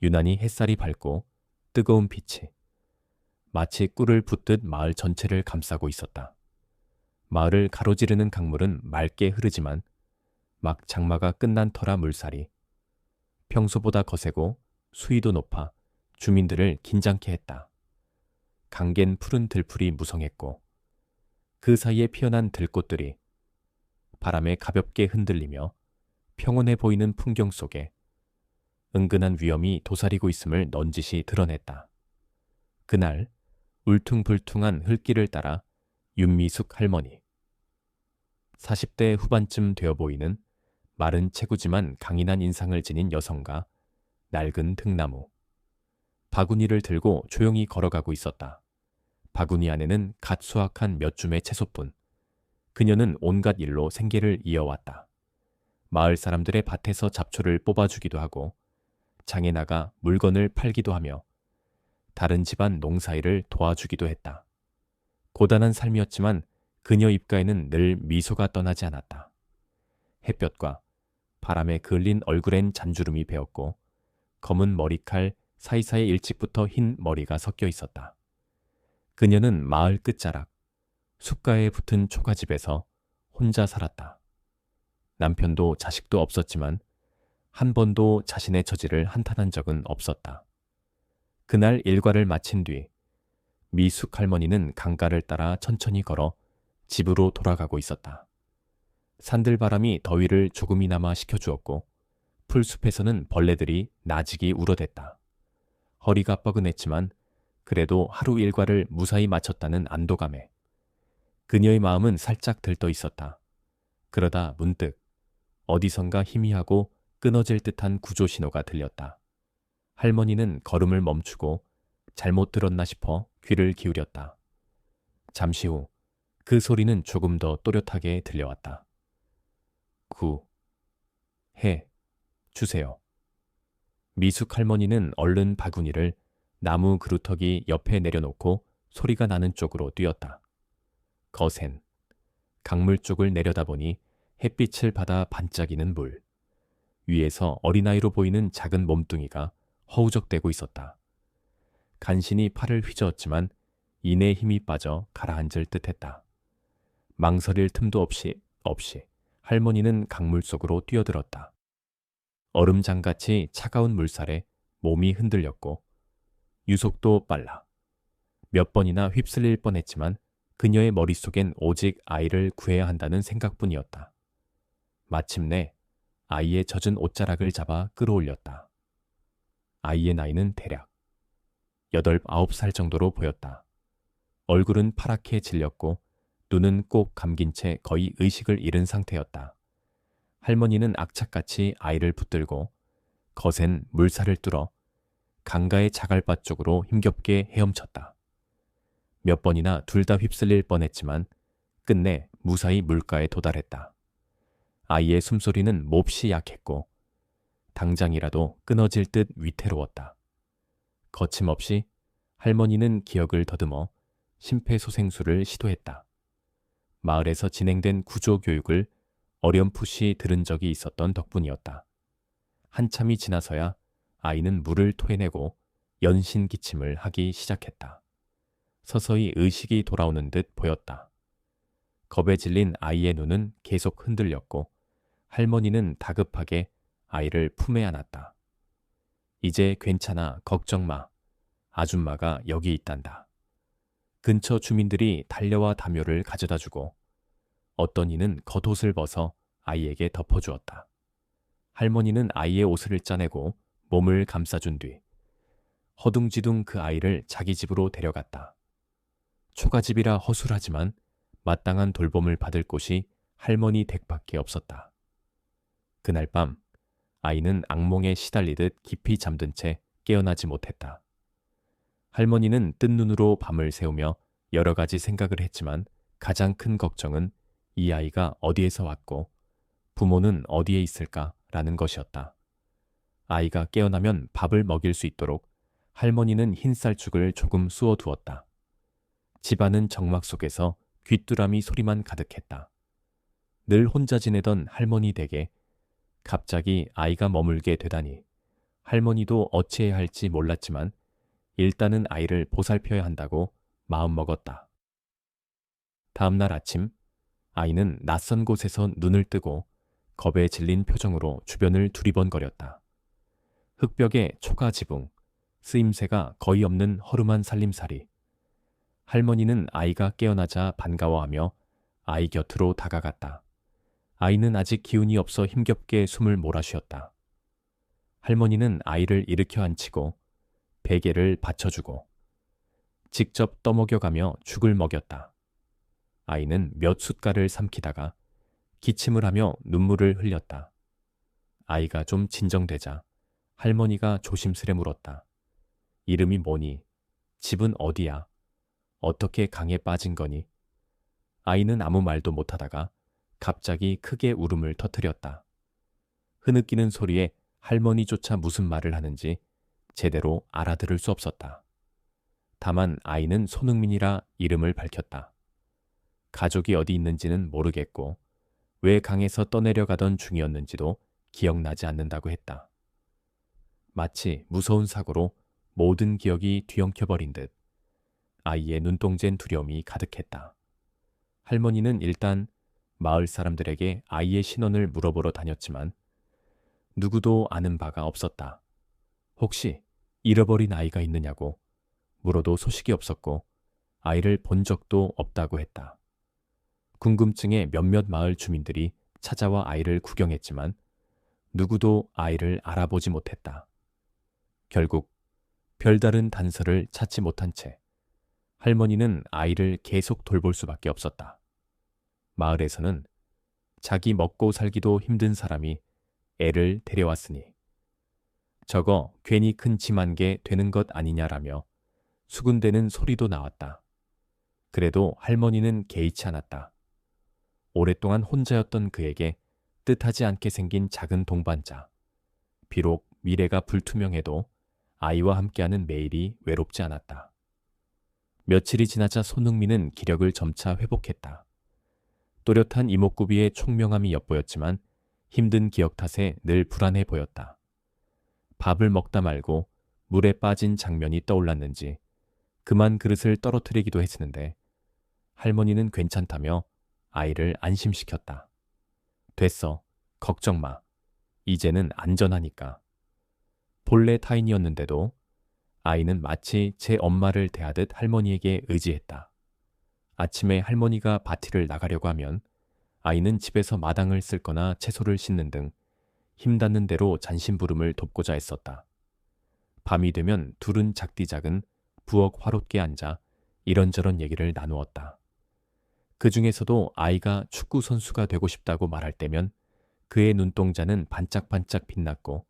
유난히 햇살이 밝고 뜨거운 빛이 마치 꿀을 붓듯 마을 전체를 감싸고 있었다. 마을을 가로지르는 강물은 맑게 흐르지만 막 장마가 끝난 터라 물살이 평소보다 거세고 수위도 높아 주민들을 긴장케 했다. 강갠 푸른 들풀이 무성했고 그 사이에 피어난 들꽃들이 바람에 가볍게 흔들리며 평온해 보이는 풍경 속에 은근한 위험이 도사리고 있음을 넌지시 드러냈다. 그날 울퉁불퉁한 흙길을 따라 윤미숙 할머니, 40대 후반쯤 되어 보이는 마른 체구지만 강인한 인상을 지닌 여성과 낡은 등나무, 바구니를 들고 조용히 걸어가고 있었다. 바구니 안에는 갓 수확한 몇 줌의 채소뿐. 그녀는 온갖 일로 생계를 이어왔다. 마을 사람들의 밭에서 잡초를 뽑아주기도 하고 장에 나가 물건을 팔기도 하며 다른 집안 농사일을 도와주기도 했다. 고단한 삶이었지만 그녀 입가에는 늘 미소가 떠나지 않았다. 햇볕과 바람에 그을린 얼굴엔 잔주름이 배었고 검은 머리칼 사이사이 일찍부터 흰 머리가 섞여 있었다. 그녀는 마을 끝자락 숲가에 붙은 초가집에서 혼자 살았다. 남편도 자식도 없었지만 한 번도 자신의 처지를 한탄한 적은 없었다. 그날 일과를 마친 뒤 미숙 할머니는 강가를 따라 천천히 걸어 집으로 돌아가고 있었다. 산들바람이 더위를 조금이나마 식혀주었고 풀숲에서는 벌레들이 나직이 울어댔다. 허리가 뻐근했지만 그래도 하루 일과를 무사히 마쳤다는 안도감에 그녀의 마음은 살짝 들떠 있었다. 그러다 문득 어디선가 희미하고 끊어질 듯한 구조 신호가 들렸다. 할머니는 걸음을 멈추고 잘못 들었나 싶어 귀를 기울였다. 잠시 후 그 소리는 조금 더 또렷하게 들려왔다. 해 주세요. 미숙 할머니는 얼른 바구니를 나무 그루터기 옆에 내려놓고 소리가 나는 쪽으로 뛰었다. 거센 강물 쪽을 내려다보니 햇빛을 받아 반짝이는 물. 위에서 어린아이로 보이는 작은 몸뚱이가 허우적대고 있었다. 간신히 팔을 휘저었지만 이내 힘이 빠져 가라앉을 듯했다. 망설일 틈도 없이 할머니는 강물 속으로 뛰어들었다. 얼음장같이 차가운 물살에 몸이 흔들렸고 유속도 빨라. 몇 번이나 휩쓸릴 뻔했지만 그녀의 머릿속엔 오직 아이를 구해야 한다는 생각뿐이었다. 마침내 아이의 젖은 옷자락을 잡아 끌어올렸다. 아이의 나이는 대략 8, 9살 정도로 보였다. 얼굴은 파랗게 질렸고 눈은 꼭 감긴 채 거의 의식을 잃은 상태였다. 할머니는 악착같이 아이를 붙들고 거센 물살을 뚫어 강가의 자갈밭 쪽으로 힘겹게 헤엄쳤다. 몇 번이나 둘 다 휩쓸릴 뻔했지만 끝내 무사히 물가에 도달했다. 아이의 숨소리는 몹시 약했고 당장이라도 끊어질 듯 위태로웠다. 거침없이 할머니는 기억을 더듬어 심폐소생술을 시도했다. 마을에서 진행된 구조교육을 어렴풋이 들은 적이 있었던 덕분이었다. 한참이 지나서야 아이는 물을 토해내고 연신 기침을 하기 시작했다. 서서히 의식이 돌아오는 듯 보였다. 겁에 질린 아이의 눈은 계속 흔들렸고 할머니는 다급하게 아이를 품에 안았다. 이제 괜찮아, 걱정 마. 아줌마가 여기 있단다. 근처 주민들이 달려와 담요를 가져다주고 어떤 이는 겉옷을 벗어 아이에게 덮어주었다. 할머니는 아이의 옷을 짜내고 몸을 감싸준 뒤 허둥지둥 그 아이를 자기 집으로 데려갔다. 초가집이라 허술하지만 마땅한 돌봄을 받을 곳이 할머니 댁밖에 없었다. 그날 밤 아이는 악몽에 시달리듯 깊이 잠든 채 깨어나지 못했다. 할머니는 뜬 눈으로 밤을 새우며 여러 가지 생각을 했지만 가장 큰 걱정은 이 아이가 어디에서 왔고 부모는 어디에 있을까라는 것이었다. 아이가 깨어나면 밥을 먹일 수 있도록 할머니는 흰쌀죽을 조금 쑤어두었다. 집안은 정막 속에서 귀뚜라미 소리만 가득했다. 늘 혼자 지내던 할머니 댁에 갑자기 아이가 머물게 되다니 할머니도 어찌해야 할지 몰랐지만 일단은 아이를 보살펴야 한다고 마음먹었다. 다음 날 아침, 아이는 낯선 곳에서 눈을 뜨고 겁에 질린 표정으로 주변을 두리번거렸다. 흙벽에 초가 지붕, 쓰임새가 거의 없는 허름한 살림살이. 할머니는 아이가 깨어나자 반가워하며 아이 곁으로 다가갔다. 아이는 아직 기운이 없어 힘겹게 숨을 몰아쉬었다. 할머니는 아이를 일으켜 앉히고 베개를 받쳐주고 직접 떠먹여가며 죽을 먹였다. 아이는 몇 숟갈을 삼키다가 기침을 하며 눈물을 흘렸다. 아이가 좀 진정되자 할머니가 조심스레 물었다. 이름이 뭐니? 집은 어디야? 어떻게 강에 빠진 거니? 아이는 아무 말도 못하다가 갑자기 크게 울음을 터뜨렸다. 흐느끼는 소리에 할머니조차 무슨 말을 하는지 제대로 알아들을 수 없었다. 다만 아이는 손흥민이라 이름을 밝혔다. 가족이 어디 있는지는 모르겠고 왜 강에서 떠내려가던 중이었는지도 기억나지 않는다고 했다. 마치 무서운 사고로 모든 기억이 뒤엉켜버린 듯 아이의 눈동자엔 두려움이 가득했다. 할머니는 일단 마을 사람들에게 아이의 신원을 물어보러 다녔지만 누구도 아는 바가 없었다. 혹시 잃어버린 아이가 있느냐고 물어도 소식이 없었고 아이를 본 적도 없다고 했다. 궁금증에 몇몇 마을 주민들이 찾아와 아이를 구경했지만 누구도 아이를 알아보지 못했다. 결국 별다른 단서를 찾지 못한 채 할머니는 아이를 계속 돌볼 수밖에 없었다. 마을에서는 자기 먹고 살기도 힘든 사람이 애를 데려왔으니 저거 괜히 큰 짐 한 개 되는 것 아니냐라며 수군대는 소리도 나왔다. 그래도 할머니는 개의치 않았다. 오랫동안 혼자였던 그에게 뜻하지 않게 생긴 작은 동반자. 비록 미래가 불투명해도 아이와 함께하는 매일이 외롭지 않았다. 며칠이 지나자 손흥민은 기력을 점차 회복했다. 또렷한 이목구비의 총명함이 엿보였지만 힘든 기억 탓에 늘 불안해 보였다. 밥을 먹다 말고 물에 빠진 장면이 떠올랐는지 그만 그릇을 떨어뜨리기도 했는데 할머니는 괜찮다며 아이를 안심시켰다. 됐어. 걱정 마. 이제는 안전하니까. 본래 타인이었는데도 아이는 마치 제 엄마를 대하듯 할머니에게 의지했다. 아침에 할머니가 밭일을 나가려고 하면 아이는 집에서 마당을 쓸거나 채소를 씻는 등 힘닿는 대로 잔심부름을 돕고자 했었다. 밤이 되면 둘은 작디작은 부엌 화롯게 앉아 이런저런 얘기를 나누었다. 그 중에서도 아이가 축구 선수가 되고 싶다고 말할 때면 그의 눈동자는 반짝반짝 빛났고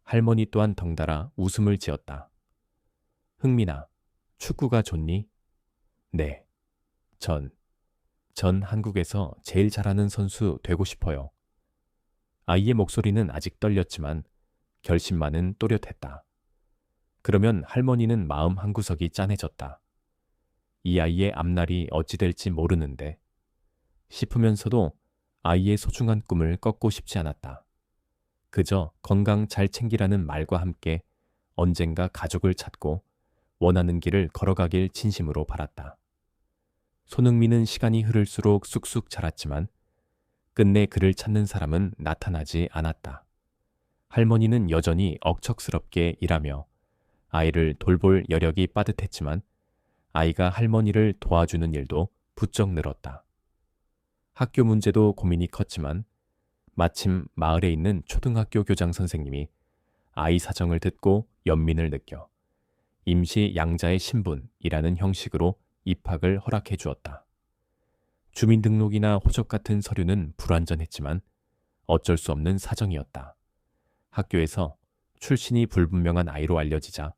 할머니 또한 덩달아 웃음을 지었다. 흥민아, 축구가 좋니? 네. 전 한국에서 제일 잘하는 선수 되고 싶어요. 아이의 목소리는 아직 떨렸지만 결심만은 또렷했다. 그러면 할머니는 마음 한구석이 짠해졌다. 이 아이의 앞날이 어찌 될지 모르는데 싶으면서도 아이의 소중한 꿈을 꺾고 싶지 않았다. 그저 건강 잘 챙기라는 말과 함께 언젠가 가족을 찾고 원하는 길을 걸어가길 진심으로 바랐다. 손흥민은 시간이 흐를수록 쑥쑥 자랐지만 끝내 그를 찾는 사람은 나타나지 않았다. 할머니는 여전히 억척스럽게 일하며 아이를 돌볼 여력이 빠듯했지만 아이가 할머니를 도와주는 일도 부쩍 늘었다. 학교 문제도 고민이 컸지만 마침 마을에 있는 초등학교 교장 선생님이 아이 사정을 듣고 연민을 느껴 임시 양자의 신분이라는 형식으로 입학을 허락해 주었다. 주민등록이나 호적 같은 서류는 불완전했지만 어쩔 수 없는 사정이었다. 학교에서 출신이 불분명한 아이로 알려지자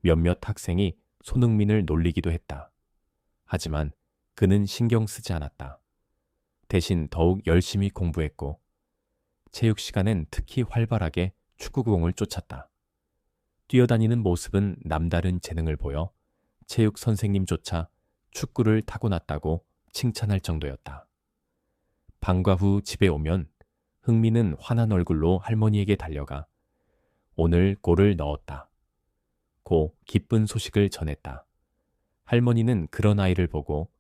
몇몇 학생이 손흥민을 놀리기도 했다. 하지만 그는 신경 쓰지 않았다. 대신 더욱 열심히 공부했고 체육 시간엔 특히 활발하게 축구공을 쫓았다. 뛰어다니는 모습은 남다른 재능을 보여 체육 선생님조차 축구를 타고났다고 칭찬할 정도였다. 방과 후 집에 오면 흥민은 환한 얼굴로 할머니에게 달려가 오늘 골을 넣었다. 고 기쁜 소식을 전했다. 할머니는 그런 아이를 보고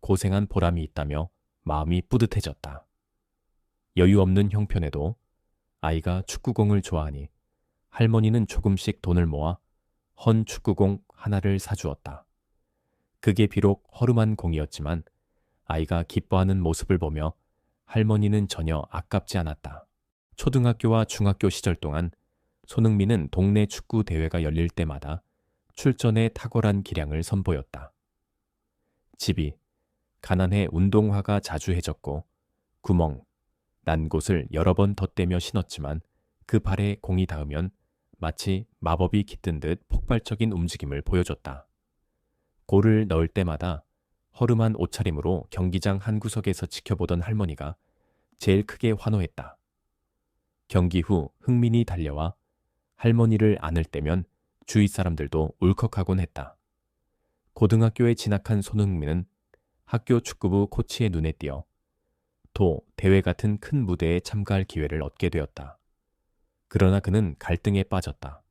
고생한 보람이 있다며 마음이 뿌듯해졌다. 여유 없는 형편에도 아이가 축구공을 좋아하니 할머니는 조금씩 돈을 모아 헌 축구공 하나를 사주었다. 그게 비록 허름한 공이었지만 아이가 기뻐하는 모습을 보며 할머니는 전혀 아깝지 않았다. 초등학교와 중학교 시절 동안 손흥민은 동네 축구 대회가 열릴 때마다 출전에 탁월한 기량을 선보였다. 집이 가난해 운동화가 자주 해졌고 구멍, 난 곳을 여러 번 덧대며 신었지만 그 발에 공이 닿으면 마치 마법이 깃든 듯 폭발적인 움직임을 보여줬다. 골을 넣을 때마다 허름한 옷차림으로 경기장 한 구석에서 지켜보던 할머니가 제일 크게 환호했다. 경기 후 흥민이 달려와 할머니를 안을 때면 주위 사람들도 울컥하곤 했다. 고등학교에 진학한 손흥민은 학교 축구부 코치의 눈에 띄어 또 대회 같은 큰 무대에 참가할 기회를 얻게 되었다. 그러나 그는 갈등에 빠졌다.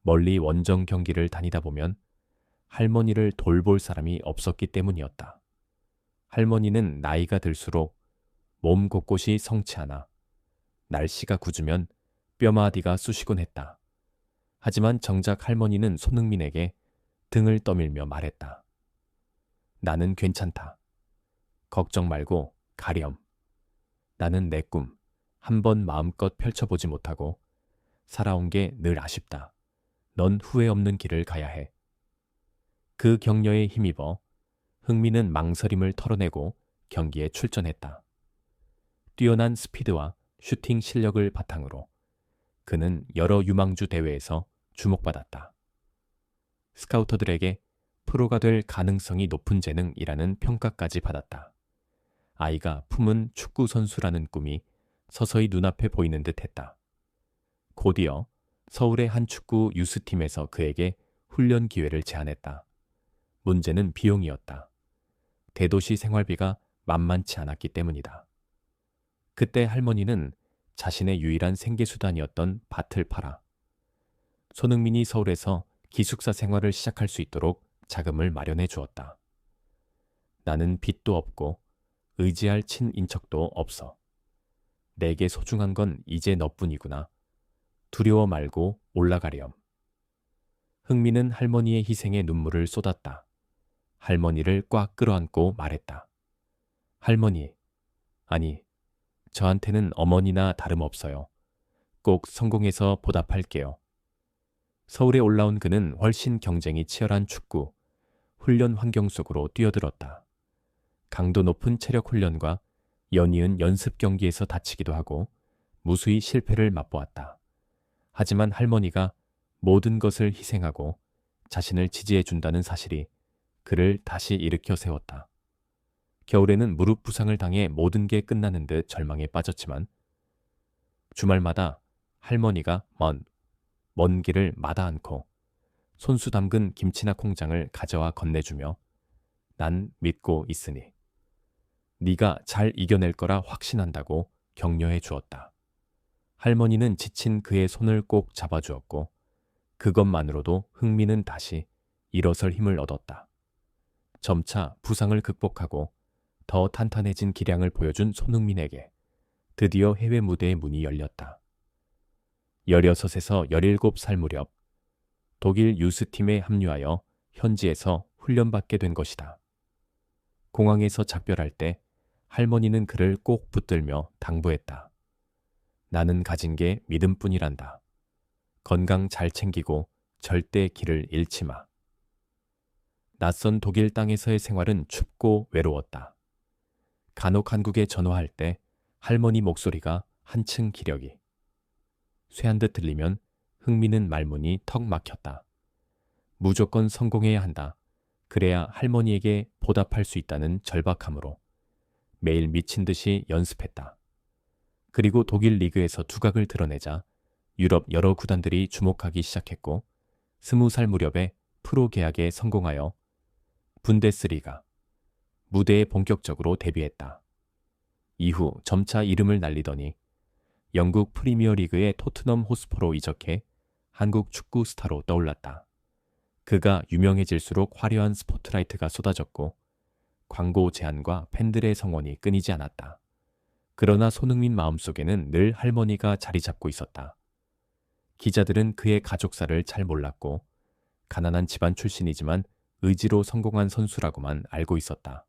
멀리 원정 경기를 다니다 보면 할머니를 돌볼 사람이 없었기 때문이었다. 할머니는 나이가 들수록 몸 곳곳이 성치 않아 날씨가 굳으면 뼈마디가 쑤시곤 했다. 하지만 정작 할머니는 손흥민에게 등을 떠밀며 말했다. 나는 괜찮다. 걱정 말고 가렴. 나는 내 꿈 한 번 마음껏 펼쳐보지 못하고 살아온 게 늘 아쉽다. 넌 후회 없는 길을 가야 해. 그 격려에 힘입어 흥민은 망설임을 털어내고 경기에 출전했다. 뛰어난 스피드와 슈팅 실력을 바탕으로 그는 여러 유망주 대회에서 주목받았다. 스카우터들에게 프로가 될 가능성이 높은 재능이라는 평가까지 받았다. 아이가 품은 축구 선수라는 꿈이 서서히 눈앞에 보이는 듯 했다. 곧이어 서울의 한 축구 유스팀에서 그에게 훈련 기회를 제안했다. 문제는 비용이었다. 대도시 생활비가 만만치 않았기 때문이다. 그때 할머니는 자신의 유일한 생계수단이었던 밭을 팔아 손흥민이 서울에서 기숙사 생활을 시작할 수 있도록 자금을 마련해 주었다. 나는 빚도 없고 의지할 친인척도 없어. 내게 소중한 건 이제 너뿐이구나. 두려워 말고 올라가렴. 흥민은 할머니의 희생에 눈물을 쏟았다. 할머니를 꽉 끌어안고 말했다. 할머니, 아니, 저한테는 어머니나 다름없어요. 꼭 성공해서 보답할게요. 서울에 올라온 그는 훨씬 경쟁이 치열한 축구, 훈련 환경 속으로 뛰어들었다. 강도 높은 체력 훈련과 연이은 연습 경기에서 다치기도 하고 무수히 실패를 맛보았다. 하지만 할머니가 모든 것을 희생하고 자신을 지지해 준다는 사실이 그를 다시 일으켜 세웠다. 겨울에는 무릎 부상을 당해 모든 게 끝나는 듯 절망에 빠졌지만 주말마다 할머니가 먼 길을 마다 않고 손수 담근 김치나 콩장을 가져와 건네주며 난 믿고 있으니 네가 잘 이겨낼 거라 확신한다고 격려해 주었다. 할머니는 지친 그의 손을 꼭 잡아주었고 그것만으로도 흥민은 다시 일어설 힘을 얻었다. 점차 부상을 극복하고 더 탄탄해진 기량을 보여준 손흥민에게 드디어 해외 무대의 문이 열렸다. 16에서 17살 무렵 독일 유스팀에 합류하여 현지에서 훈련받게 된 것이다. 공항에서 작별할 때 할머니는 그를 꼭 붙들며 당부했다. 나는 가진 게 믿음뿐이란다. 건강 잘 챙기고 절대 길을 잃지 마. 낯선 독일 땅에서의 생활은 춥고 외로웠다. 간혹 한국에 전화할 때 할머니 목소리가 한층 기력이 쇠한 듯 들리면 흥미는 말문이 턱 막혔다. 무조건 성공해야 한다. 그래야 할머니에게 보답할 수 있다는 절박함으로 매일 미친 듯이 연습했다. 그리고 독일 리그에서 두각을 드러내자 유럽 여러 구단들이 주목하기 시작했고 20살 무렵에 프로 계약에 성공하여 분데스리가 무대에 본격적으로 데뷔했다. 이후 점차 이름을 날리더니 영국 프리미어리그의 토트넘 호스퍼로 이적해 한국 축구 스타로 떠올랐다. 그가 유명해질수록 화려한 스포트라이트가 쏟아졌고 광고 제안과 팬들의 성원이 끊이지 않았다. 그러나 손흥민 마음속에는 늘 할머니가 자리 잡고 있었다. 기자들은 그의 가족사를 잘 몰랐고 가난한 집안 출신이지만 의지로 성공한 선수라고만 알고 있었다.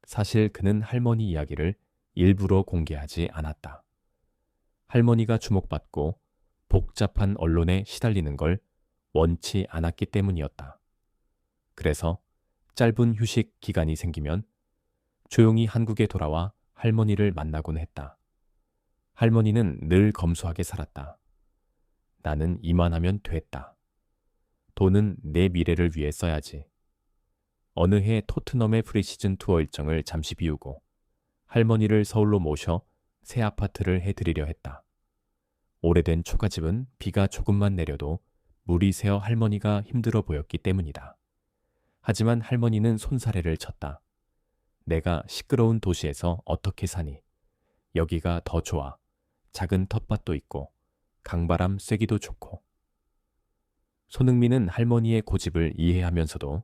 사실 그는 할머니 이야기를 일부러 공개하지 않았다. 할머니가 주목받고 복잡한 언론에 시달리는 걸 원치 않았기 때문이었다. 그래서 짧은 휴식 기간이 생기면 조용히 한국에 돌아와 할머니를 만나곤 했다. 할머니는 늘 검소하게 살았다. 나는 이만하면 됐다. 돈은 내 미래를 위해 써야지. 어느 해 토트넘의 프리시즌 투어 일정을 잠시 비우고 할머니를 서울로 모셔 새 아파트를 해드리려 했다. 오래된 초가집은 비가 조금만 내려도 물이 새어 할머니가 힘들어 보였기 때문이다. 하지만 할머니는 손사래를 쳤다. 내가 시끄러운 도시에서 어떻게 사니? 여기가 더 좋아. 작은 텃밭도 있고 강바람 쐬기도 좋고. 손흥민은 할머니의 고집을 이해하면서도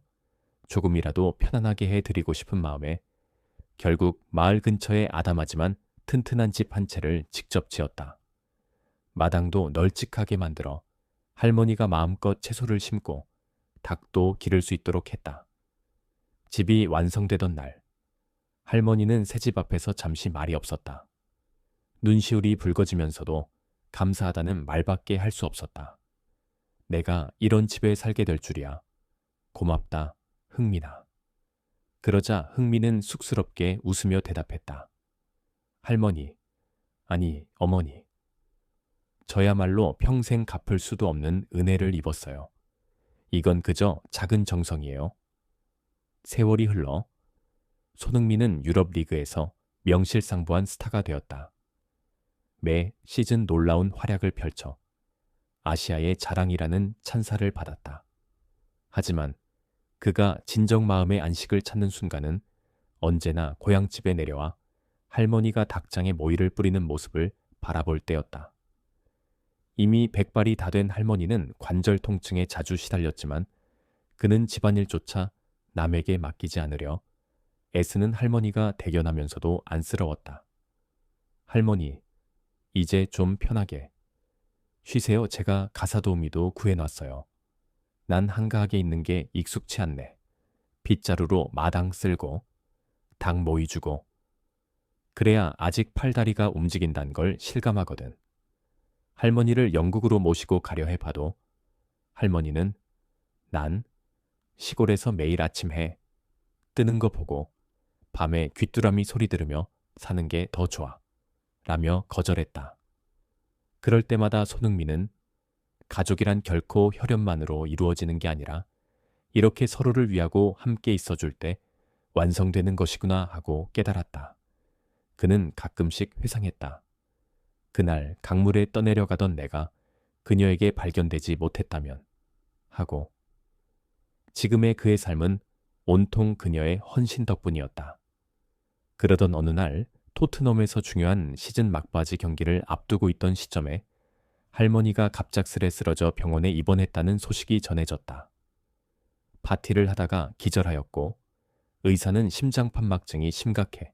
조금이라도 편안하게 해드리고 싶은 마음에 결국 마을 근처에 아담하지만 튼튼한 집 한 채를 직접 지었다. 마당도 널찍하게 만들어 할머니가 마음껏 채소를 심고 닭도 기를 수 있도록 했다. 집이 완성되던 날, 할머니는 새집 앞에서 잠시 말이 없었다. 눈시울이 붉어지면서도 감사하다는 말밖에 할 수 없었다. 내가 이런 집에 살게 될 줄이야. 고맙다, 흥민아. 그러자 흥민은 쑥스럽게 웃으며 대답했다. 할머니, 아니 어머니. 저야말로 평생 갚을 수도 없는 은혜를 입었어요. 이건 그저 작은 정성이에요. 세월이 흘러 손흥민은 유럽 리그에서 명실상부한 스타가 되었다. 매 시즌 놀라운 활약을 펼쳐 아시아의 자랑이라는 찬사를 받았다. 하지만 그가 진정 마음의 안식을 찾는 순간은 언제나 고향집에 내려와 할머니가 닭장에 모이를 뿌리는 모습을 바라볼 때였다. 이미 백발이 다 된 할머니는 관절 통증에 자주 시달렸지만 그는 집안일조차 남에게 맡기지 않으려 애쓰는 할머니가 대견하면서도 안쓰러웠다. 할머니, 이제 좀 편하게. 쉬세요. 제가 가사도우미도 구해놨어요. 난 한가하게 있는 게 익숙치 않네. 빗자루로 마당 쓸고 닭 모이 주고 그래야 아직 팔다리가 움직인다는 걸 실감하거든. 할머니를 영국으로 모시고 가려 해봐도 할머니는 난 시골에서 매일 아침 해 뜨는 거 보고 밤에 귀뚜라미 소리 들으며 사는 게 더 좋아 라며 거절했다. 그럴 때마다 손흥민은 가족이란 결코 혈연만으로 이루어지는 게 아니라 이렇게 서로를 위하고 함께 있어줄 때 완성되는 것이구나 하고 깨달았다. 그는 가끔씩 회상했다. 그날 강물에 떠내려가던 내가 그녀에게 발견되지 못했다면 하고 지금의 그의 삶은 온통 그녀의 헌신 덕분이었다. 그러던 어느 날 토트넘에서 중요한 시즌 막바지 경기를 앞두고 있던 시점에 할머니가 갑작스레 쓰러져 병원에 입원했다는 소식이 전해졌다. 파티를 하다가 기절하였고 의사는 심장판막증이 심각해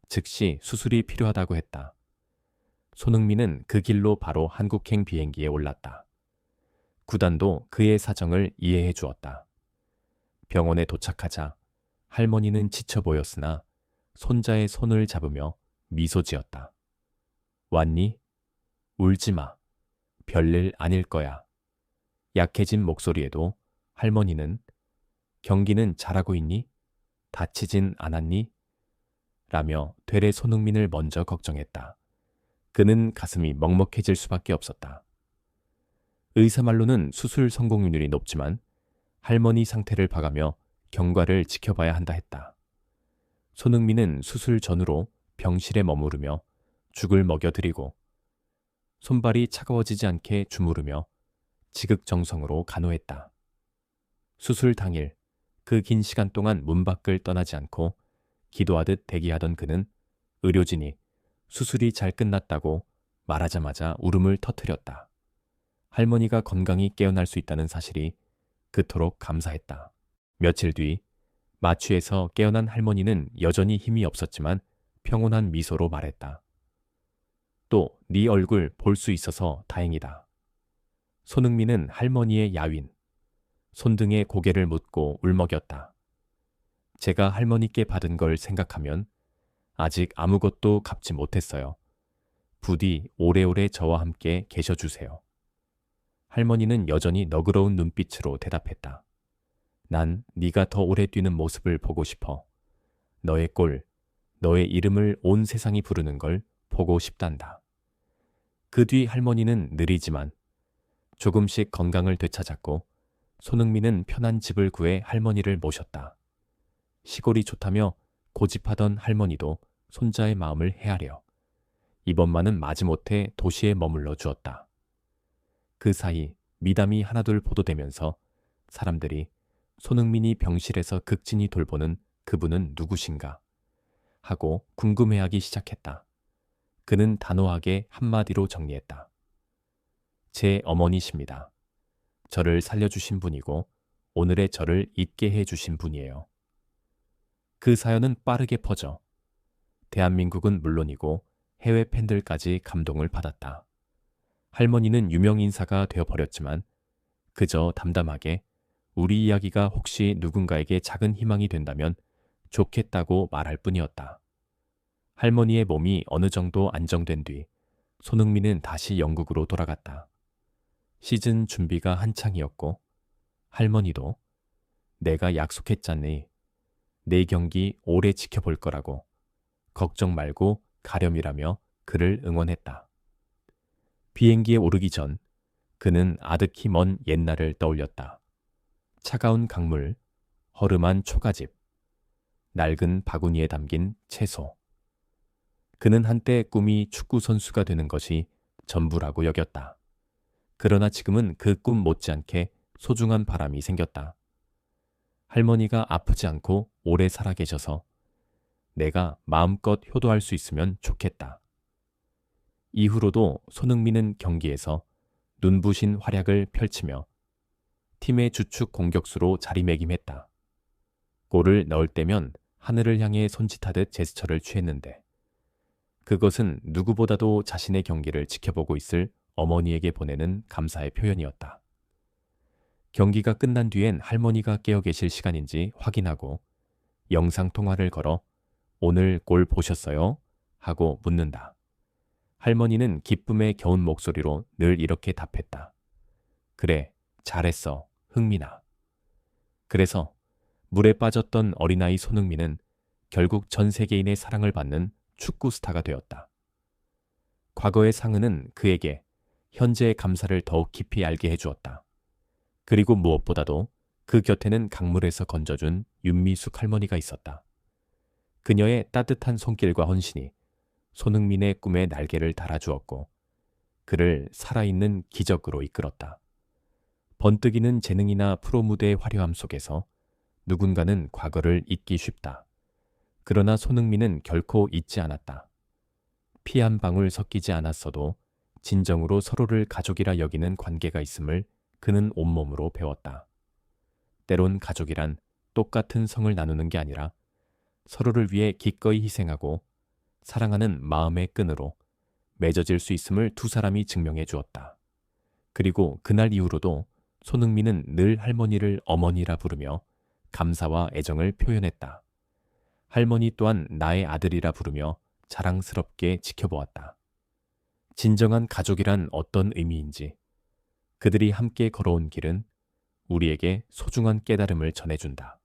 즉시 수술이 필요하다고 했다. 손흥민은 그 길로 바로 한국행 비행기에 올랐다. 구단도 그의 사정을 이해해 주었다. 병원에 도착하자 할머니는 지쳐 보였으나 손자의 손을 잡으며 미소 지었다. 왔니? 울지 마. 별일 아닐 거야. 약해진 목소리에도 할머니는 경기는 잘하고 있니? 다치진 않았니? 라며 되레 손흥민을 먼저 걱정했다. 그는 가슴이 먹먹해질 수밖에 없었다. 의사 말로는 수술 성공률이 높지만 할머니 상태를 봐가며 경과를 지켜봐야 한다 했다. 손흥민은 수술 전후로 병실에 머무르며 죽을 먹여드리고 손발이 차가워지지 않게 주무르며 지극정성으로 간호했다. 수술 당일 그 긴 시간 동안 문 밖을 떠나지 않고 기도하듯 대기하던 그는 의료진이 수술이 잘 끝났다고 말하자마자 울음을 터뜨렸다. 할머니가 건강히 깨어날 수 있다는 사실이 그토록 감사했다. 며칠 뒤 마취에서 깨어난 할머니는 여전히 힘이 없었지만 평온한 미소로 말했다. 또 네 얼굴 볼 수 있어서 다행이다. 손흥민은 할머니의 야윈, 손등에 고개를 묻고 울먹였다. 제가 할머니께 받은 걸 생각하면 아직 아무것도 갚지 못했어요. 부디 오래오래 저와 함께 계셔주세요. 할머니는 여전히 너그러운 눈빛으로 대답했다. 난 네가 더 오래 뛰는 모습을 보고 싶어. 너의 골, 너의 이름을 온 세상이 부르는 걸 보고 싶단다. 그 뒤 할머니는 느리지만 조금씩 건강을 되찾았고 손흥민은 편한 집을 구해 할머니를 모셨다. 시골이 좋다며 고집하던 할머니도 손자의 마음을 헤아려 이번만은 마지못해 도시에 머물러 주었다. 그 사이 미담이 하나둘 보도되면서 사람들이 손흥민이 병실에서 극진히 돌보는 그분은 누구신가 하고 궁금해하기 시작했다. 그는 단호하게 한마디로 정리했다. 제 어머니십니다. 저를 살려주신 분이고 오늘의 저를 있게 해주신 분이에요. 그 사연은 빠르게 퍼져 대한민국은 물론이고 해외 팬들까지 감동을 받았다. 할머니는 유명 인사가 되어버렸지만 그저 담담하게 우리 이야기가 혹시 누군가에게 작은 희망이 된다면 좋겠다고 말할 뿐이었다. 할머니의 몸이 어느 정도 안정된 뒤 손흥민은 다시 영국으로 돌아갔다. 시즌 준비가 한창이었고 할머니도 내가 약속했잖니. 내 경기 오래 지켜볼 거라고. 걱정 말고 가렴이라며 그를 응원했다. 비행기에 오르기 전 그는 아득히 먼 옛날을 떠올렸다. 차가운 강물, 허름한 초가집, 낡은 바구니에 담긴 채소. 그는 한때 꿈이 축구 선수가 되는 것이 전부라고 여겼다. 그러나 지금은 그 꿈 못지않게 소중한 바람이 생겼다. 할머니가 아프지 않고 오래 살아 계셔서 내가 마음껏 효도할 수 있으면 좋겠다. 이후로도 손흥민은 경기에서 눈부신 활약을 펼치며 팀의 주축 공격수로 자리매김했다. 골을 넣을 때면 하늘을 향해 손짓하듯 제스처를 취했는데 그것은 누구보다도 자신의 경기를 지켜보고 있을 어머니에게 보내는 감사의 표현이었다. 경기가 끝난 뒤엔 할머니가 깨어 계실 시간인지 확인하고 영상통화를 걸어 오늘 골 보셨어요? 하고 묻는다. 할머니는 기쁨에 겨운 목소리로 늘 이렇게 답했다. 그래, 잘했어, 흥민아. 그래서 물에 빠졌던 어린아이 손흥민은 결국 전 세계인의 사랑을 받는 축구 스타가 되었다. 과거의 상흔은 그에게 현재의 감사를 더욱 깊이 알게 해주었다. 그리고 무엇보다도 그 곁에는 강물에서 건져준 윤미숙 할머니가 있었다. 그녀의 따뜻한 손길과 헌신이 손흥민의 꿈에 날개를 달아주었고 그를 살아있는 기적으로 이끌었다. 번뜩이는 재능이나 프로 무대의 화려함 속에서 누군가는 과거를 잊기 쉽다. 그러나 손흥민은 결코 잊지 않았다. 피 한 방울 섞이지 않았어도 진정으로 서로를 가족이라 여기는 관계가 있음을 그는 온몸으로 배웠다. 때론 가족이란 똑같은 성을 나누는 게 아니라 서로를 위해 기꺼이 희생하고 사랑하는 마음의 끈으로 맺어질 수 있음을 두 사람이 증명해 주었다. 그리고 그날 이후로도 손흥민은 늘 할머니를 어머니라 부르며 감사와 애정을 표현했다. 할머니 또한 나의 아들이라 부르며 자랑스럽게 지켜보았다. 진정한 가족이란 어떤 의미인지, 그들이 함께 걸어온 길은 우리에게 소중한 깨달음을 전해준다.